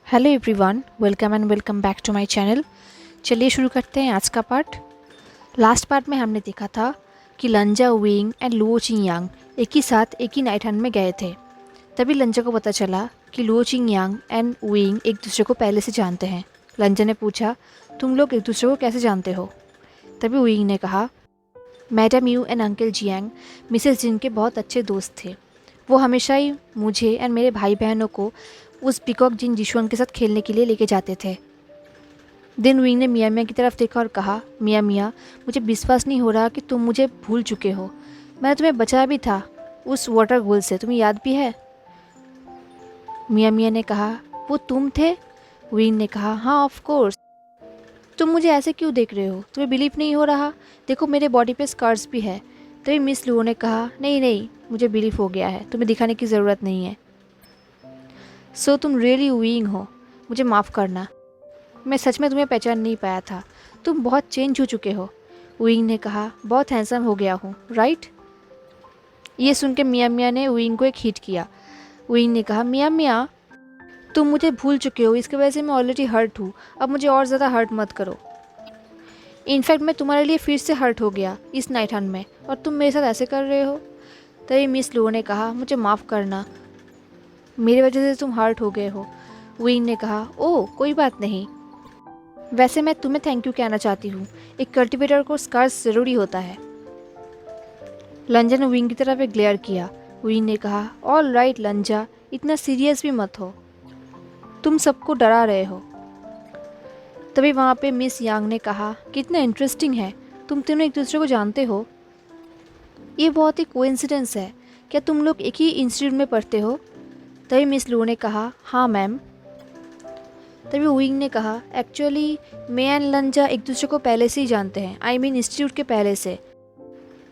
Hello everyone, welcome back to my channel. चलिए शुरू करते हैं आज का पार्ट। लास्ट पार्ट में हमने देखा था कि लंजा, विंग एंड लुओ चिंग एक ही साथ एक ही नाइट हंट में गए थे। तभी लंजा को पता चला कि लुओ चिंग एंड विंग एक दूसरे को पहले से जानते हैं। लंजा ने पूछा, तुम लोग एक दूसरे को कैसे जानते हो? तभी विंग ने कहा, madam you and uncle Jiang Mrs Jin के बहुत अच्छे दोस्त थे। वो हमेशा ही मुझे एंड मेरे भाई बहनों को उस पीकॉक जिन जिशुआंग के साथ खेलने के लिए लेके जाते थे। दिन विंग ने मियाँ मियाँ की तरफ देखा और कहा, मियाँ मियाँ, मुझे विश्वास नहीं हो रहा कि तुम मुझे भूल चुके हो। मैंने तुम्हें बचाया भी था उस वाटर गोल से, तुम्हें याद भी है? मियाँ मियाँ ने कहा, वो तुम थे? विंग ने कहा, हाँ ऑफ कोर्स। तुम मुझे ऐसे क्यों देख रहे हो? तुम्हें बिलीव नहीं हो रहा? देखो मेरे बॉडी पे स्कार्स भी है। तभी मिस लुओ ने कहा, नहीं नहीं, मुझे बिलीव हो गया है, तुम्हें दिखाने की ज़रूरत नहीं है। सो तुम रियली विंग हो, मुझे माफ़ करना, मैं सच में तुम्हें पहचान नहीं पाया था, तुम बहुत चेंज हो चुके हो। विंग ने कहा, बहुत हैंडसम हो गया हूँ, राइट? ये सुन के मियाँ मियाँ ने विंग को एक हिट किया। विंग ने कहा, मियाँ मियाँ, तुम मुझे भूल चुके हो, इसकी वजह से मैं ऑलरेडी हर्ट हूँ, अब मुझे और ज़्यादा हर्ट मत करो। इनफैक्ट मैं तुम्हारे लिए फिर से हर्ट हो गया इस नाइट हंट में, और तुम मेरे साथ ऐसे कर रहे हो। तभी मिस लुओ ने कहा, मुझे माफ़ करना, मेरी वजह से तुम हर्ट हो गए हो। विंग ने कहा, ओह कोई बात नहीं, वैसे मैं तुम्हें थैंक यू कहना चाहती हूँ, एक कल्टीवेटर को स्कार्स ज़रूरी होता है। लंजा ने विंग की तरफ एक ग्लेयर किया। विंग ने कहा, ऑल राइट लंजा, इतना सीरियस भी मत हो, तुम सबको डरा रहे हो। तभी वहाँ पे मिस यांग ने कहा, कितना इंटरेस्टिंग है, तुम तीनों एक दूसरे को जानते हो? ये बहुत ही कोइंसिडेंस है, क्या तुम लोग एक ही इंस्टीट्यूट में पढ़ते हो? तभी मिस लू ने कहा, हाँ मैम। तभी विंग ने कहा, एक्चुअली मैं एंड लंजा एक दूसरे को पहले से ही जानते हैं, आई मीन इंस्टीट्यूट के पहले से,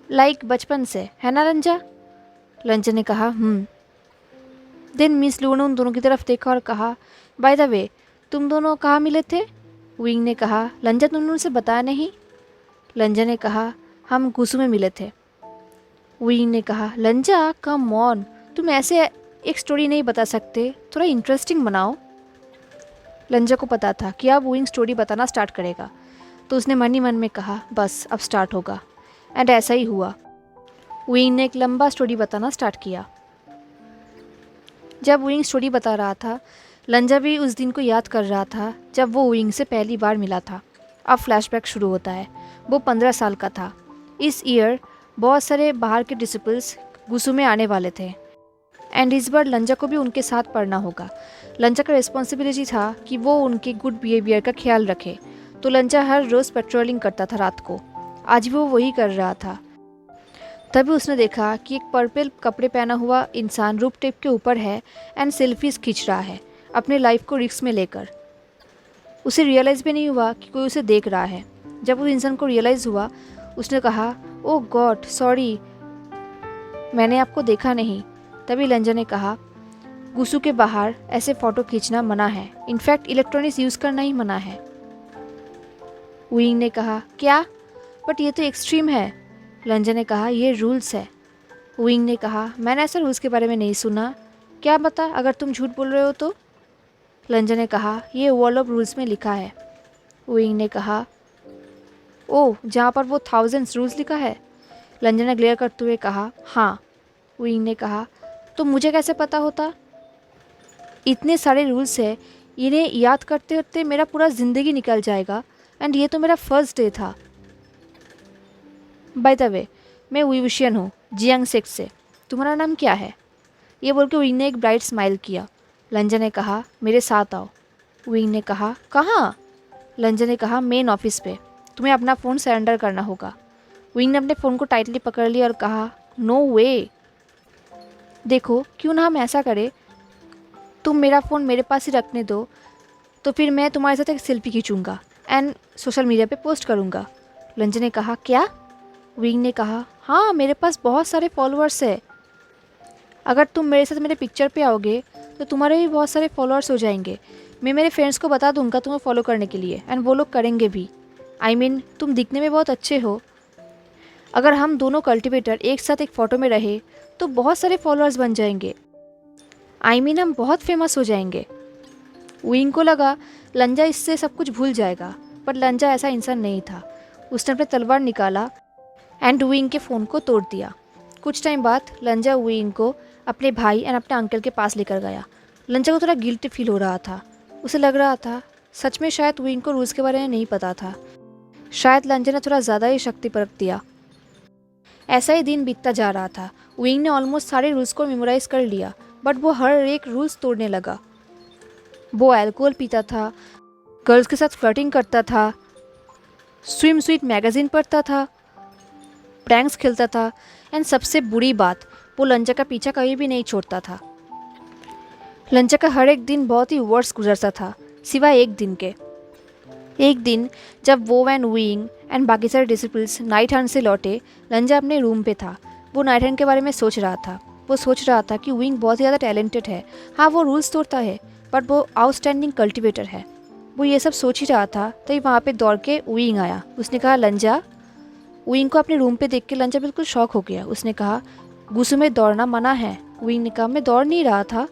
लाइक बचपन से, है ना लंजा? लंजा ने कहा, देन मिस लू ने उन दोनों की तरफ देखा और कहा, बाय द वे, तुम दोनों कहाँ मिले थे? विंग ने कहा, लंजा तुमने उनसे बताया नहीं? लंजा ने कहा, हम गुसू में मिले थे। विंग ने कहा, लंजा कम ऑन, तुम ऐसे एक स्टोरी नहीं बता सकते, थोड़ा इंटरेस्टिंग बनाओ। लंजा को पता था कि अब विंग स्टोरी बताना स्टार्ट करेगा, तो उसने मन ही मन में कहा, बस अब स्टार्ट होगा। एंड ऐसा ही हुआ। विंग ने एक लंबा स्टोरी बताना स्टार्ट किया। जब विंग स्टोरी बता रहा था, लंजा भी उस दिन को याद कर रहा था जब वो विंग से पहली बार मिला था। अब फ्लैशबैक शुरू होता है। वो 15 साल का था। इस ईयर बहुत सारे बाहर के डिसिपल्स गुसू में आने वाले थे, एंड इस बार लंजा को भी उनके साथ पढ़ना होगा। लंजा का रिस्पॉन्सिबिलिटी था कि वो उनके गुड बिहेवियर का ख्याल रखे, तो लंजा हर रोज़ पेट्रोलिंग करता था रात को। आज भी वो वही कर रहा था। तभी उसने देखा कि एक पर्पल कपड़े पहना हुआ इंसान रूफ टेप के ऊपर है एंड सेल्फीज खींच रहा है, अपने लाइफ को रिस्क में लेकर। उसे रियलाइज़ भी नहीं हुआ कि कोई उसे देख रहा है। जब उस इंसान को रियलाइज़ हुआ, उसने कहा, ओह गॉड सॉरी, मैंने आपको देखा नहीं। तभी लंजा ने कहा, गुसू के बाहर ऐसे फ़ोटो खींचना मना है, इनफैक्ट इलेक्ट्रॉनिक्स यूज़ करना ही मना है। विंग ने कहा, क्या? बट ये तो एक्सट्रीम है। लंजा ने कहा, ये रूल्स है। विंग ने कहा, मैंने ऐसा रूल्स के बारे में नहीं सुना, क्या पता अगर तुम झूठ बोल रहे हो तो? लंजा ने कहा, ये वर्ल्ड ऑफ रूल्स में लिखा है। विंग ने कहा, ओह, जहाँ पर वो थाउजेंड्स रूल्स लिखा है? लंजा ने ग्लेयर करते हुए कहा, हाँ। विंग ने कहा, तो मुझे कैसे पता होता? इतने सारे रूल्स है, इन्हें याद करते करते मेरा पूरा ज़िंदगी निकल जाएगा, एंड ये तो मेरा फर्स्ट डे था। बाय द वे, मैं विवशियन हूँ, जियांग सेक्स से। तुम्हारा नाम क्या है? ये बोल के विंग ने एक ब्राइट स्माइल किया। लंजा ने कहा, मेरे साथ आओ। विंग ने कहा, कहाँ? लंजा ने कहा, मेन ऑफिस पे, तुम्हें अपना फ़ोन सरेंडर करना होगा। विंग ने अपने फ़ोन को टाइटली पकड़ लिया और कहा, नो वे। देखो, क्यों ना हम ऐसा करें, तुम मेरा फ़ोन मेरे पास ही रखने दो, तो फिर मैं तुम्हारे साथ एक सेल्फी खींचूंगा एंड सोशल मीडिया पे पोस्ट करूंगा। लंजा ने कहा, क्या? विंग ने कहा, हाँ, मेरे पास बहुत सारे फॉलोअर्स है। अगर तुम मेरे साथ मेरे पिक्चर पे आओगे तो तुम्हारे भी बहुत सारे फॉलोअर्स हो जाएंगे। मैं मेरे फ्रेंड्स को बता दूंगा तुम्हें फॉलो करने के लिए, एंड वो लोग करेंगे भी। आई मीन तुम दिखने में बहुत अच्छे हो। अगर हम दोनों कल्टीवेटर एक साथ एक फ़ोटो में रहे तो बहुत सारे फॉलोअर्स बन जाएंगे। हम बहुत फेमस हो जाएंगे। विंग को लगा लंजा इससे सब कुछ भूल जाएगा, पर लंजा ऐसा इंसान नहीं था। उसने अपने तलवार निकाला एंड विंग के फ़ोन को तोड़ दिया। कुछ टाइम बाद लंजा विंग को अपने भाई एंड अपने अंकल के पास लेकर गया। लंजा को थोड़ा गिल्ट फील हो रहा था। उसे लग रहा था सच में शायद विंग को रूल्स के बारे में नहीं पता था। शायद लंजा ने थोड़ा ज़्यादा ही शक्ति परख दिया। ऐसा ही दिन बीतता जा रहा था। विंग ने ऑलमोस्ट सारे रूल्स को मेमोराइज कर लिया, बट वो हर एक रूल्स तोड़ने लगा। वो अल्कोहल पीता था, गर्ल्स के साथ फ्लर्टिंग करता था, स्विम स्वीट मैगजीन पढ़ता था, प्रैंक्स खेलता था एंड सबसे बुरी बात, वो लंजा का पीछा कभी भी नहीं छोड़ता था। लंजा का हर एक दिन बहुत ही वर्स्ट गुजरता था, सिवाय एक दिन के। एक दिन जब वो एंड विंग एंड बाकी सारे डिसिपल्स नाइट हंट से लौटे, लंजा अपने रूम पे था। वो नाइट हंट के बारे में सोच रहा था। वो सोच रहा था कि विंग बहुत ही ज़्यादा टैलेंटेड है। हाँ, वो रूल्स तोड़ता है, बट वो आउटस्टैंडिंग कल्टिवेटर है। वो ये सब सोच ही रहा था तभी वहाँ पे दौड़ के विंग आया। उसने कहा लंजा। विंग को अपने रूम पे देख के लंजा बिल्कुल शॉक हो गया। उसने कहा गुस्सू में दौड़ना मना है। विंग ने कहा मैं दौड़ नहीं रहा था।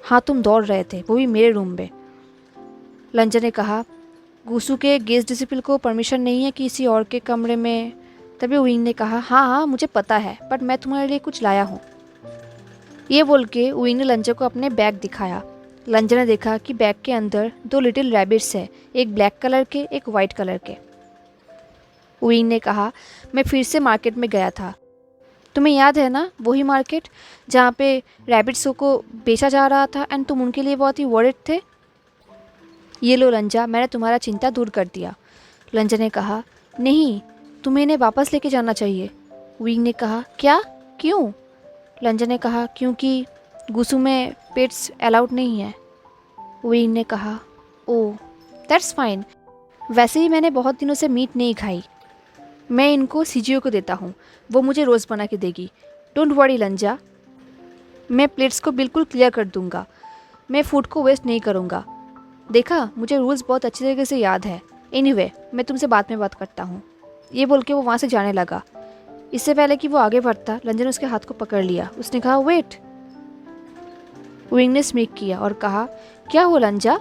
हाँ, तुम दौड़ रहे थे, वो भी मेरे रूम में। लंजा ने कहा गुस्सू के गेस्ट डिसिपल को परमिशन नहीं है किसी और के कमरे में। तभी विंग ने कहा हाँ हाँ मुझे पता है, बट मैं तुम्हारे लिए कुछ लाया हूँ। ये बोल के विंग ने लंजा को अपने बैग दिखाया। लंजा ने देखा कि बैग के अंदर 2 लिटिल रैबिट्स है, एक ब्लैक कलर के, एक वाइट कलर के। विंग ने कहा मैं फिर से मार्केट में गया था। तुम्हें याद है ना वही मार्केट जहाँ पे रैबिट्सों को बेचा जा रहा था एंड तुम उनके लिए बहुत ही वरीड थे। ये लो लंजा, मैंने तुम्हारा चिंता दूर कर दिया। लंजा ने कहा नहीं, तुम्हें इन्हें वापस लेके जाना चाहिए। विंग ने कहा क्या, क्यों? लंजा ने कहा क्योंकि गुस्सू में पेट्स अलाउड नहीं है। विंग ने कहा ओह दैट्स फाइन, वैसे ही मैंने बहुत दिनों से मीट नहीं खाई। मैं इनको सीजीओ को देता हूँ, वो मुझे रोज़ बना के देगी। डोंट वरी लंजा, मैं प्लेट्स को बिल्कुल क्लियर कर दूँगा। मैं फूड को वेस्ट नहीं करूँगा। देखा, मुझे रूल्स बहुत अच्छी तरीके से याद है। एनीवे, मैं तुमसे बाद में बात करता हूँ। ये बोल के वो वहाँ से जाने लगा। इससे पहले कि वो आगे बढ़ता, लंजा ने उसके हाथ को पकड़ लिया। उसने कहा वेट। विंग ने स्मिक किया और कहा क्या हो लंजा?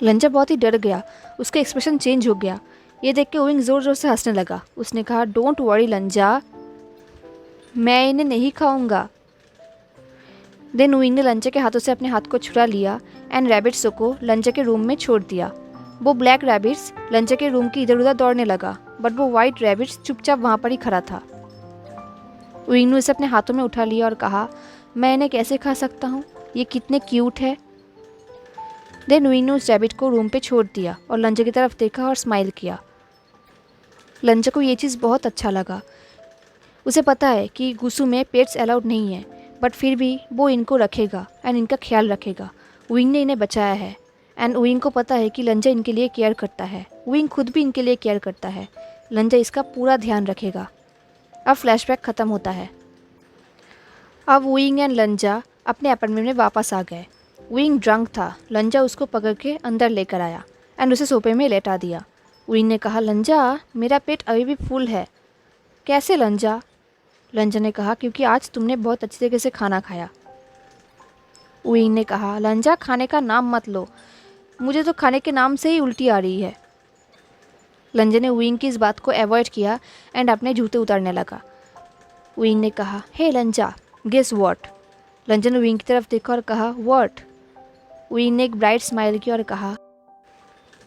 लंजा बहुत ही डर गया। उसका एक्सप्रेशन चेंज हो गया। ये देख के विंग ज़ोर ज़ोर से हंसने लगा। उसने कहा डोंट वरी लंजा, मैं इन्हें नहीं खाऊंगा। देन विंग ने लंजा के हाथों से अपने हाथ को छुड़ा लिया एंड रैबिट्सों को लंजा के रूम में छोड़ दिया। वो ब्लैक रैबिट्स लंजा के रूम के इधर उधर दौड़ने लगा, बट वो वाइट रैबिट्स चुपचाप वहाँ पर ही खड़ा था। विंग ने उसे अपने हाथों में उठा लिया और कहा मैं इन्हें कैसे खा सकता हूँ, ये कितने क्यूट है। देन विंग ने उस रैबिट को रूम पे छोड़ दिया और लंजा की तरफ देखा और स्माइल किया। लंजा को ये चीज़ बहुत अच्छा लगा। उसे पता है कि गुस्सू में पेट्स अलाउड नहीं है, बट फिर भी वो इनको रखेगा एंड इनका ख्याल रखेगा। विंग ने इन्हें बचाया है एंड विंग को पता है कि लंजा इनके लिए केयर करता है। विंग खुद भी इनके लिए केयर करता है। लंजा इसका पूरा ध्यान रखेगा। अब फ्लैशबैक ख़त्म होता है। अब विंग एंड लंजा अपने अपार्टमेंट में वापस आ गए। विंग ड्रंक था। लंजा उसको पकड़ के अंदर लेकर आया एंड उसे सोफे में लेटा दिया। विंग ने कहा लंजा, मेरा पेट अभी भी फुल है। कैसे लंजा? लंजा ने कहा क्योंकि आज तुमने बहुत अच्छी तरीके से खाना खाया। विंग ने कहा लंजा, खाने का नाम मत लो, मुझे तो खाने के नाम से ही उल्टी आ रही है। लंजा ने विंग की इस बात को अवॉइड किया एंड अपने जूते उतारने लगा। विंग ने कहा हे लंजा, गेस व्हाट? लंजा ने विंग की तरफ देखा और कहा व्हाट? विंग ने एक ब्राइट स्माइल की और कहा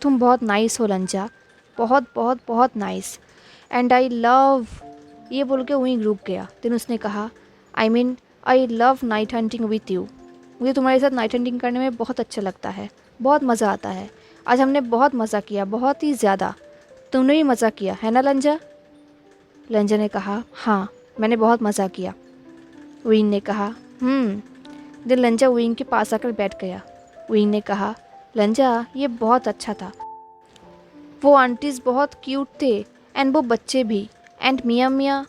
तुम बहुत नाइस हो लंजा, बहुत बहुत बहुत नाइस एंड आई लव। ये बोल के विंग रुक गया। देन उसने कहा I love night hunting with you. मुझे तुम्हारे साथ नाइट हंटिंग करने में बहुत अच्छा लगता है, बहुत मज़ा आता है। आज हमने बहुत मज़ा किया, बहुत ही ज़्यादा। तुमने भी मज़ा किया है ना लंजा? लंजा ने कहा हाँ, मैंने बहुत मज़ा किया। विंग ने कहा देन लंजा विंग के पास आकर बैठ गया। विंग ने कहा लंजा, ये बहुत अच्छा था। वो आंटीज़ बहुत क्यूट थे एंड वो बच्चे भी एंड मियाँ मियाँ।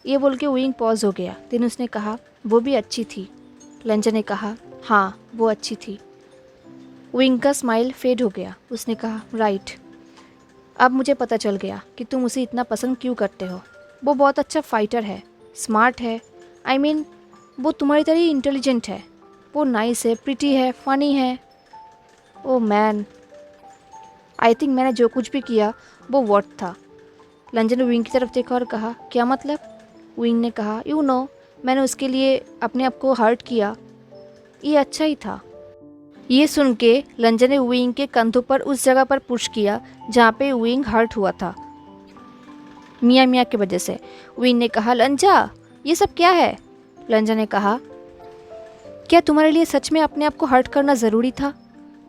ये बोल के विंग पॉज हो गया। देन उसने कहा वो भी अच्छी थी। लंजा ने कहा हाँ, वो अच्छी थी। विंग का स्माइल फेड हो गया। उसने कहा राइट। अब मुझे पता चल गया कि तुम उसे इतना पसंद क्यों करते हो। वो बहुत अच्छा फाइटर है, स्मार्ट है, आई मीन वो तुम्हारी तरह ही इंटेलिजेंट है, वो नाइस है, प्रिटी है, फ़नी है। ओ मैन, आई थिंक मैंने जो कुछ भी किया वो वर्थ था। लंजन ने विंग की तरफ देखा और कहा, क्या मतलब? विंग ने कहा, यू नो, मैंने उसके लिए अपने आप को हर्ट किया, ये अच्छा ही था। ये सुन के लंजन ने विंग के कंधों पर उस जगह पर पुश किया जहाँ पे विंग हर्ट हुआ था, मियाँ मियाँ की वजह से। विंग ने कहा, लंजा ये सब क्या है? लंजन ने कहा, क्या तुम्हारे लिए सच में अपने आप को हर्ट करना ज़रूरी था?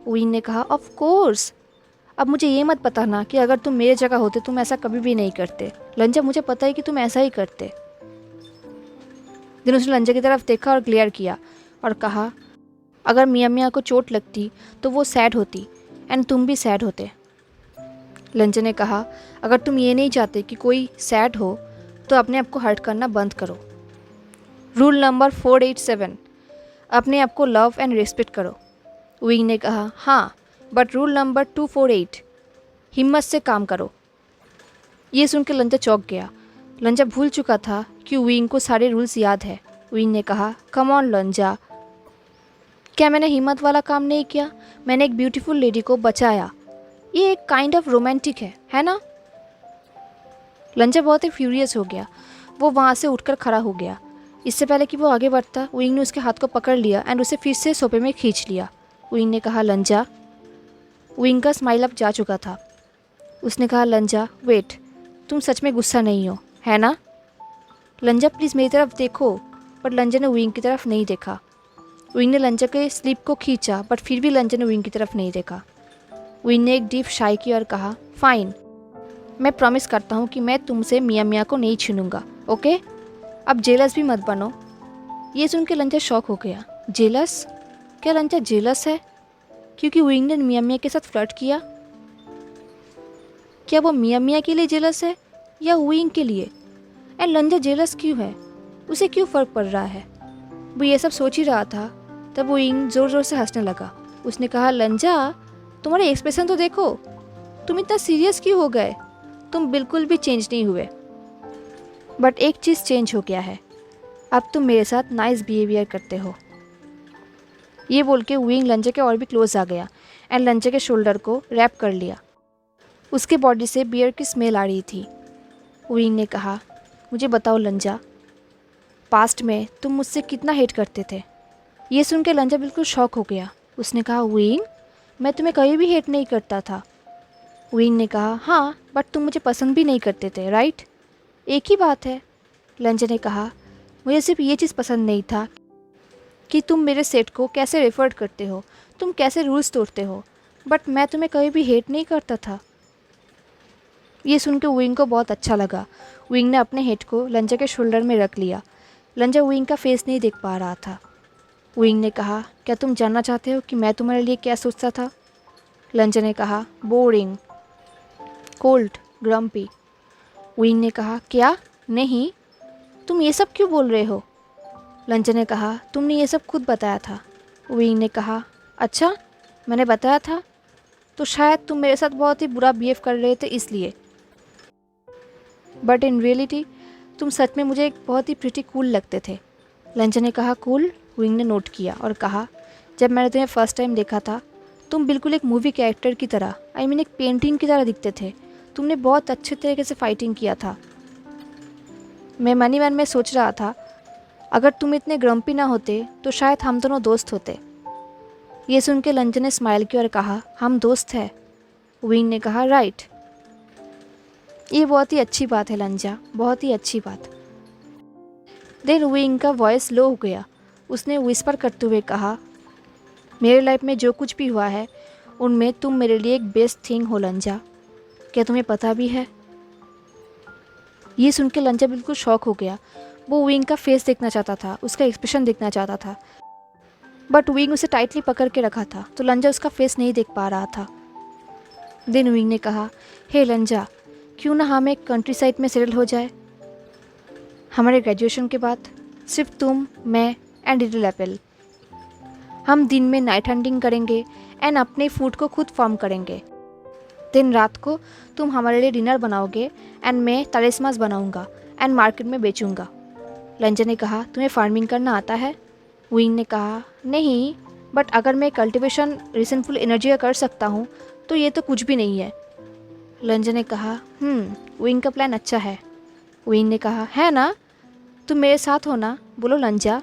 विंग ने कहा, ऑफ कोर्स। अब मुझे ये मत बताना कि अगर तुम मेरे जगह होते तुम ऐसा कभी भी नहीं करते। लंजा, मुझे पता है कि तुम ऐसा ही करते। दिन उसने लंजा की तरफ देखा और ग्लेयर किया और कहा, अगर मियाँ मियाँ को चोट लगती तो वो सैड होती एंड तुम भी सैड होते। लंजा ने कहा, अगर तुम ये नहीं चाहते कि कोई सैड हो तो अपने आप को हर्ट करना बंद करो। रूल नंबर 487, अपने आप को लव एंड रिस्पेक्ट करो। विंग ने कहा, हाँ, बट रूल नंबर 248, हिम्मत से काम करो। ये सुन के लंजा चौंक गया। लंजा भूल चुका था कि विंग को सारे रूल्स याद है। विंग ने कहा, कम ऑन लंजा, क्या मैंने हिम्मत वाला काम नहीं किया? मैंने एक ब्यूटीफुल लेडी को बचाया। ये एक काइंड ऑफ रोमांटिक है ना? लंजा बहुत ही फ्यूरियस हो गया। वो वहाँ से उठकर खड़ा हो गया। इससे पहले कि वो आगे बढ़ता, विंग ने उसके हाथ को पकड़ लिया एंड उसे फिर से सोफे में खींच लिया। विंग ने कहा, लंजा। विंग का स्माइल अब जा चुका था। उसने कहा, लंजा वेट, तुम सच में गुस्सा नहीं हो, है ना? लंजा प्लीज़ मेरी तरफ देखो। पर लंजा ने विंग की तरफ नहीं देखा। विंग ने लंजा के स्लीप को खींचा बट फिर भी लंजा ने विंग की तरफ नहीं देखा। विंग ने एक डीप शाई की और कहा, फाइन, मैं प्रॉमिस करता हूँ कि मैं तुमसे मियाँ मियाँ को नहीं छूनूंगा, ओके? अब जेलस भी मत बनो। ये सुन के लंजा शॉक हो गया। जेलस? क्या लंजा जेलस है क्योंकि विंग ने मियाँ मियाँ के साथ फ्लर्ट किया? क्या वो मियाँ मियाँ के लिए जेलस है या विंग के लिए? एंड लंजा जेलस क्यों है? उसे क्यों फ़र्क पड़ रहा है? वो ये सब सोच ही रहा था तब वो विंग ज़ोर ज़ोर से हंसने लगा। उसने कहा, लंजा तुम्हारे एक्सप्रेशन तो देखो, तुम इतना सीरियस क्यों हो गए? तुम बिल्कुल भी चेंज नहीं हुए। बट एक चीज़ चेंज हो गया है, अब तुम मेरे साथ नाइस बिहेवियर करते हो। ये बोल के विंग लंजा के और भी क्लोज आ गया एंड लंजा के शोल्डर को रैप कर लिया। उसके बॉडी से बियर की स्मेल आ रही थी। विंग ने कहा, मुझे बताओ लंजा, पास्ट में तुम मुझसे कितना हेट करते थे? ये सुन के लंजा बिल्कुल शॉक हो गया। उसने कहा, विंग, मैं तुम्हें कभी भी हेट नहीं करता था। विंग ने कहा, हाँ, बट तुम मुझे पसंद भी नहीं करते थे, राइट? एक ही बात है। लंजा ने कहा, मुझे सिर्फ ये चीज़ पसंद नहीं था कि तुम मेरे सेट को कैसे रेफर करते हो, तुम कैसे रूल्स तोड़ते हो, बट मैं तुम्हें कभी भी हेट नहीं करता था। ये सुन के विंग को बहुत अच्छा लगा। विंग ने अपने हेड को लंजा के शोल्डर में रख लिया। लंजा विंग का फेस नहीं देख पा रहा था। विंग ने कहा, क्या तुम जानना चाहते हो कि मैं तुम्हारे लिए क्या सोचता था? लंजा ने कहा, बोरिंग, कोल्ड, ग्रम्पी। विंग ने कहा, क्या? नहीं, तुम ये सब क्यों बोल रहे हो? लंजा ने कहा, तुमने ये सब खुद बताया था। विंग ने कहा, अच्छा, मैंने बताया था? तो शायद तुम मेरे साथ बहुत ही बुरा बिहेव कर रहे थे इसलिए, बट इन रियलिटी तुम सच में मुझे एक बहुत ही प्रिटी कूल लगते थे। लंजा ने कहा, कूल? विंग ने नोट किया और कहा, जब मैंने तुम्हें फर्स्ट टाइम देखा था तुम बिल्कुल एक मूवी कैरेक्टर की तरह, आई मीन एक पेंटिंग की तरह दिखते थे। तुमने बहुत अच्छे तरीके से फाइटिंग किया था। मैं मन ही मन में सोच रहा था, अगर तुम इतने ग्रम्पी ना होते तो शायद हम दोनों दोस्त होते। ये सुन के लंजा ने स्माइल किया और कहा, हम दोस्त हैं? विंग ने कहा, राइट। ये बहुत ही अच्छी बात है लंजा, बहुत ही अच्छी बात। देन विंग का वॉइस लो हो गया। उसने विस्पर करते हुए कहा, मेरे लाइफ में जो कुछ भी हुआ है उनमें तुम मेरे लिए एक बेस्ट थिंग हो लंजा। क्या तुम्हें पता भी है? ये सुन के लंजा बिल्कुल शॉक हो गया। वो विंग का फेस देखना चाहता था, उसका एक्सप्रेशन देखना चाहता था, बट विंग उसे टाइटली पकड़ के रखा था तो लंजा उसका फेस नहीं देख पा रहा था। देन विंग ने कहा, हे लंजा, क्यों ना हम एक कंट्री साइड में सेटल हो जाए? हमारे ग्रेजुएशन के बाद सिर्फ तुम, मैं एंड लिटिल एप्पल। हम दिन में नाइट हंटिंग करेंगे एंड अपने फूड को खुद फार्म करेंगे। दिन रात को तुम हमारे लिए डिनर बनाओगे एंड मैं तलिस्मास बनाऊंगा एंड मार्केट में बेचूंगा। लंजा ने कहा, तुम्हें फार्मिंग करना आता है? विंग ने कहा, नहीं, बट अगर मैं कल्टीवेशन रिसेंटफुल एनर्जी का कर सकता हूँ तो ये तो कुछ भी नहीं है। लंजा ने कहा, विंग का प्लान अच्छा है। विंग ने कहा, है ना, तुम मेरे साथ हो ना, बोलो लंजा।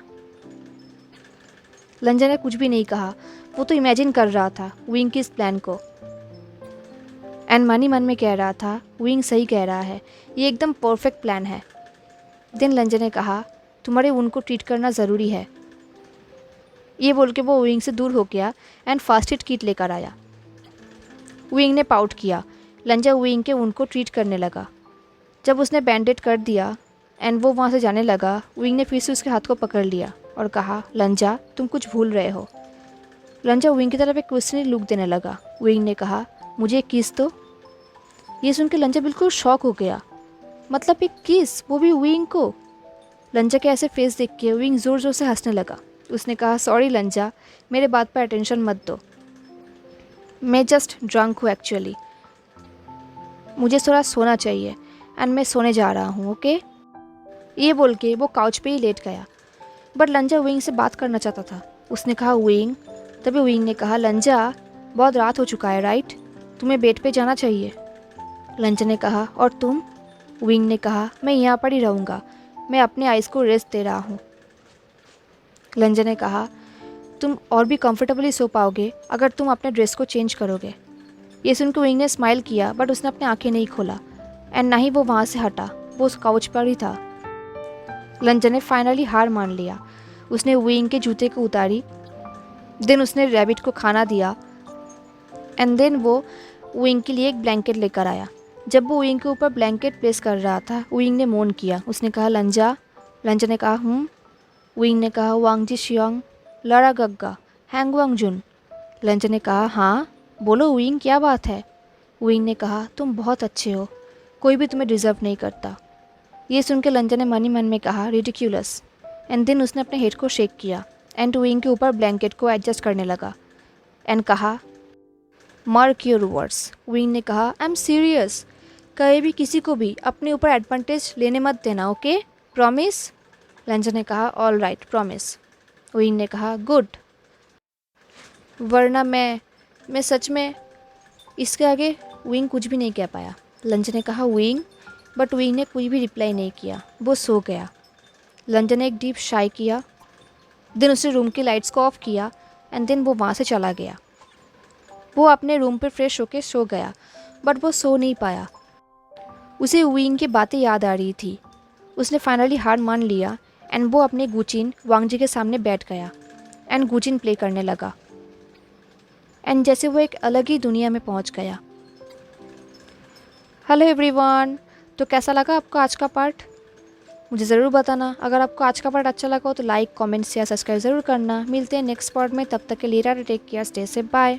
लंजा ने कुछ भी नहीं कहा, वो तो इमेजिन कर रहा था विंग की इस प्लान को एंड मन ही मन में कह रहा था, विंग सही कह रहा है, ये एकदम परफेक्ट प्लान है। देन लंजा ने कहा, तुम्हारे ऊन को ट्रीट करना ज़रूरी है। ये बोल के वो विंग से दूर हो गया एंड फास्ट एड किट लेकर आया। विंग ने पाउट किया। लंजा विंग के ऊन को ट्रीट करने लगा। जब उसने बैंडेड कर दिया एंड वो वहाँ से जाने लगा, विंग ने फिर से उसके हाथ को पकड़ लिया और कहा, लंजा तुम कुछ भूल रहे हो। लंजा विंग की तरफ एक क्वेश्चनरी लुक देने लगा। विंग ने कहा, मुझे एक किस दो। ये सुन के लंजा बिल्कुल शॉक हो गया। मतलब एक किस, वो भी विंग को। लंजा के ऐसे फेस देख के विंग ज़ोर ज़ोर से हंसने लगा। उसने कहा, सॉरी लंजा, मेरे बात पर अटेंशन मत दो, मैं जस्ट ड्रंक हूँ एक्चुअली, मुझे थोड़ा सोना चाहिए एंड मैं सोने जा रहा हूँ, ओके। ये बोल के वो काउच पे ही लेट गया। बट लंजा विंग से बात करना चाहता था। उसने कहा, विंग। तभी विंग ने कहा, लंजा बहुत रात हो चुका है राइट, तुम्हें बेड पे जाना चाहिए। लंजा ने कहा, और तुम? विंग ने कहा, मैं यहाँ पर ही रहूँगा, मैं अपने आइज़ को रेस्ट दे रहा हूँ। लंजा ने कहा, तुम और भी कंफर्टेबली सो पाओगे अगर तुम अपने ड्रेस को चेंज करोगे। ये सुनकर विंग ने स्माइल किया, बट उसने अपनी आंखें नहीं खोला एंड ना ही वो वहाँ से हटा, वो उस काउच पर ही था। लंजा ने फाइनली हार मान लिया। उसने विंग के जूते को उतारी, देन उसने रैबिट को खाना दिया एंड देन वो विंग के लिए एक ब्लैंकेट लेकर आया। जब वो विंग के ऊपर ब्लैंकेट प्लेस कर रहा था, विंग ने मोन किया। उसने कहा, लंजा। लंजा ने कहा, विंग ने कहा, वांगजी शियोंग, लड़ा गग्गा, हैंग वांग जुन। लंजा ने कहा, हाँ बोलो विंग, क्या बात है? विंग ने कहा, तुम बहुत अच्छे हो, कोई भी तुम्हें डिज़र्व नहीं करता। ये सुन के लंजा ने मन ही मन में कहा, रिडिक्यूलस। एंड देन उसने अपने हेड को शेक किया एंड विंग के ऊपर ब्लैंकेट को एडजस्ट करने लगा एंड कहा, मार्क योर वर्ड्स। विंग ने कहा, आई एम सीरियस, कहीं भी किसी को भी अपने ऊपर एडवांटेज लेने मत देना, ओके, प्रॉमिस। लंजा ने कहा, ऑल राइट, प्रॉमिस। विंग ने कहा, गुड, वरना मैं सच में। इसके आगे विंग कुछ भी नहीं कह पाया। लंजा ने कहा, विंग, बट विंग ने कोई भी रिप्लाई नहीं किया, वो सो गया। लंजा ने एक डीप शाई किया, देन उसने रूम की लाइट्स को ऑफ किया एंड देन वो वहाँ से चला गया। वो अपने रूम पर फ्रेश होकर सो गया, बट वो सो नहीं पाया। उसे विंग की बातें याद आ रही थी। उसने फाइनली हार मान लिया एंड वो अपने गुचिन वांगजी के सामने बैठ गया एंड गुचिन प्ले करने लगा एंड जैसे वो एक अलग ही दुनिया में पहुंच गया। हेलो एवरीवन, तो कैसा लगा आपको आज का पार्ट? मुझे ज़रूर बताना। अगर आपको आज का पार्ट अच्छा लगा हो तो लाइक, कमेंट, शेयर, सब्सक्राइब ज़रूर करना। मिलते हैं नेक्स्ट पार्ट में, तब तक के लिए take care, stay safe, bye.